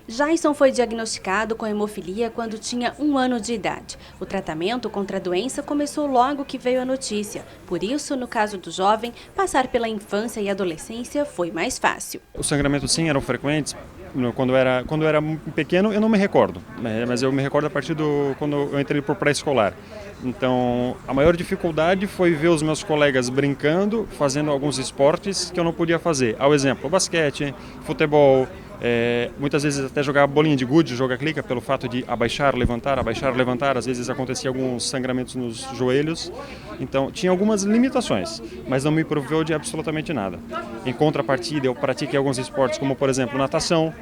Jason foi diagnosticado com hemofilia quando tinha 1 ano de idade. O tratamento contra a doença começou logo que veio a notícia. Por isso, no caso do jovem, passar pela infância e adolescência foi mais fácil. Os sangramentos sim eram frequentes. Quando eu era pequeno eu não me recordo, mas eu me recordo a partir quando eu entrei para o pré-escolar. Então a maior dificuldade foi ver os meus colegas brincando, fazendo alguns esportes que eu não podia fazer. Ao exemplo, basquete, futebol, muitas vezes até jogar bolinha de gude, jogar clica, pelo fato de abaixar, levantar, às vezes acontecia alguns sangramentos nos joelhos. Então tinha algumas limitações, mas não me proveu de absolutamente nada. Em contrapartida, eu pratiquei alguns esportes como, por exemplo, natação,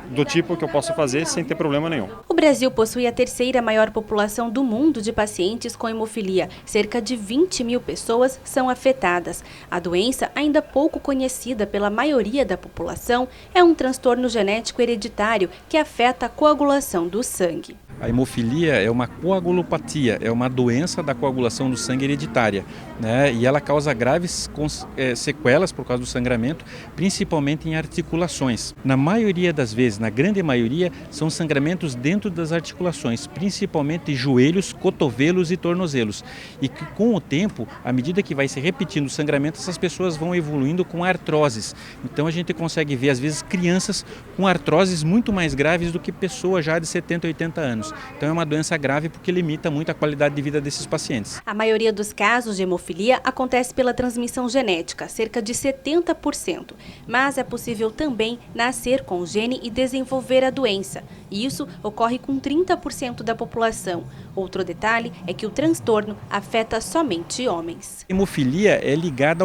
do tipo que eu posso fazer sem ter problema nenhum. O Brasil possui a 3ª maior população do mundo de pacientes com hemofilia. Cerca de 20 mil pessoas são afetadas. A doença, ainda pouco conhecida pela maioria da população, é um transtorno genético hereditário que afeta a coagulação do sangue. A hemofilia é uma coagulopatia, é uma doença da coagulação do sangue hereditária, né? E ela causa graves sequelas por causa do sangramento, principalmente em articulações. Na maioria das vezes, na grande maioria, são sangramentos dentro das articulações, principalmente joelhos, cotovelos e tornozelos. E que, com o tempo, à medida que vai se repetindo o sangramento, essas pessoas vão evoluindo com artroses. Então a gente consegue ver, às vezes, crianças com artroses muito mais graves do que pessoas já de 70, 80 anos. Então é uma doença grave porque limita muito a qualidade de vida desses pacientes. A maioria dos casos de hemofilia acontece pela transmissão genética, cerca de 70%. Mas é possível também nascer com o gene e desenvolver a doença. E isso ocorre com 30% da população. Outro detalhe é que o transtorno afeta somente homens. A hemofilia é ligada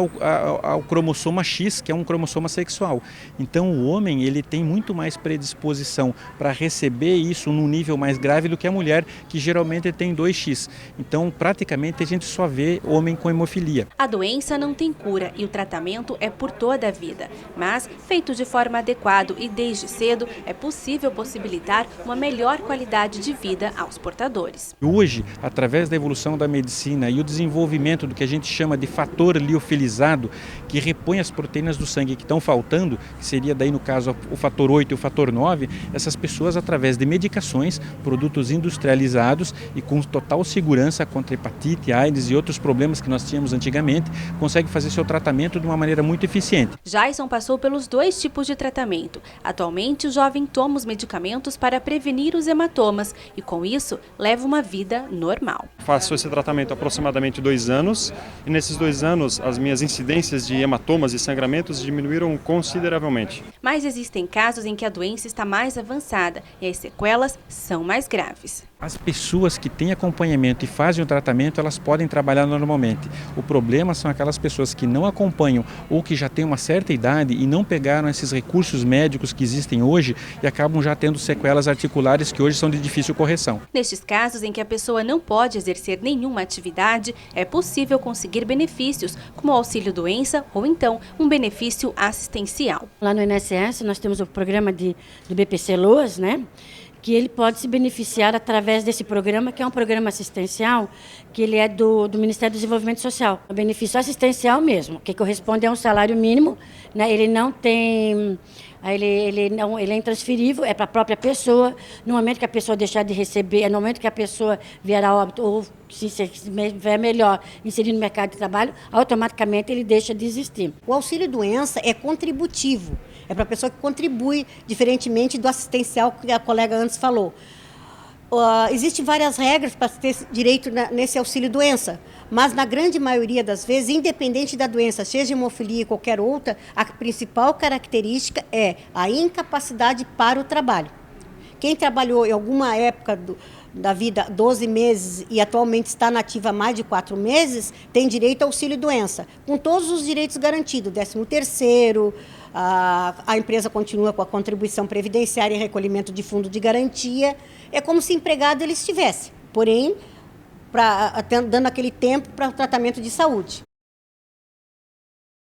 ao cromossoma X, que é um cromossoma sexual. Então o homem ele tem muito mais predisposição para receber isso num nível mais grave do que a mulher, que geralmente tem 2X. Então praticamente a gente só vê homem com hemofilia. A doença não tem cura e o tratamento é por toda a vida. Mas, feito de forma adequada e desde cedo, é possível possibilitar uma melhor qualidade de vida aos portadores. Hoje, através da evolução da medicina e o desenvolvimento do que a gente chama de fator liofilizado, que repõe as proteínas do sangue que estão faltando, que seria daí no caso o fator 8 e o fator 9, essas pessoas através de medicações, produtos industrializados e com total segurança contra hepatite, AIDS e outros problemas que nós tínhamos antigamente, conseguem fazer seu tratamento de uma maneira muito eficiente. Jason passou pelos 2 tipos de tratamento. Atualmente, o jovem toma os medicamentos para prevenir os hematomas e, com isso, leva uma vida normal. Faço esse tratamento há aproximadamente 2 anos e nesses 2 anos as minhas incidências de hematomas e sangramentos diminuíram consideravelmente. Mas existem casos em que a doença está mais avançada e as sequelas são mais graves. As pessoas que têm acompanhamento e fazem o tratamento, elas podem trabalhar normalmente. O problema são aquelas pessoas que não acompanham ou que já têm uma certa idade e não pegaram esses recursos médicos que existem hoje e acabam já tendo sequelas articulares que hoje são de difícil correção. Nestes casos em que a pessoa não pode exercer nenhuma atividade, é possível conseguir benefícios, como o auxílio-doença ou então um benefício assistencial. Lá no INSS nós temos o programa do BPC Loas, né? Que ele pode se beneficiar através desse programa, que é um programa assistencial, que ele é do Ministério do Desenvolvimento Social. O benefício assistencial mesmo, que corresponde a um salário mínimo, né? Ele não tem... Ele é intransferível, é para a própria pessoa. No momento que a pessoa deixar de receber, no momento que a pessoa vier a óbito ou se estiver melhor inserir no mercado de trabalho, automaticamente ele deixa de existir. O auxílio-doença é contributivo, é para a pessoa que contribui, diferentemente do assistencial que a colega antes falou. Existem várias regras para ter direito nesse auxílio-doença, mas na grande maioria das vezes, independente da doença, seja hemofilia ou qualquer outra, a principal característica é a incapacidade para o trabalho. Quem trabalhou em alguma época da vida 12 meses e atualmente está nativa há mais de 4 meses, tem direito ao auxílio-doença, com todos os direitos garantidos, 13º, a empresa continua com a contribuição previdenciária e recolhimento de fundo de garantia. É como se empregado ele estivesse, porém, dando aquele tempo para o tratamento de saúde.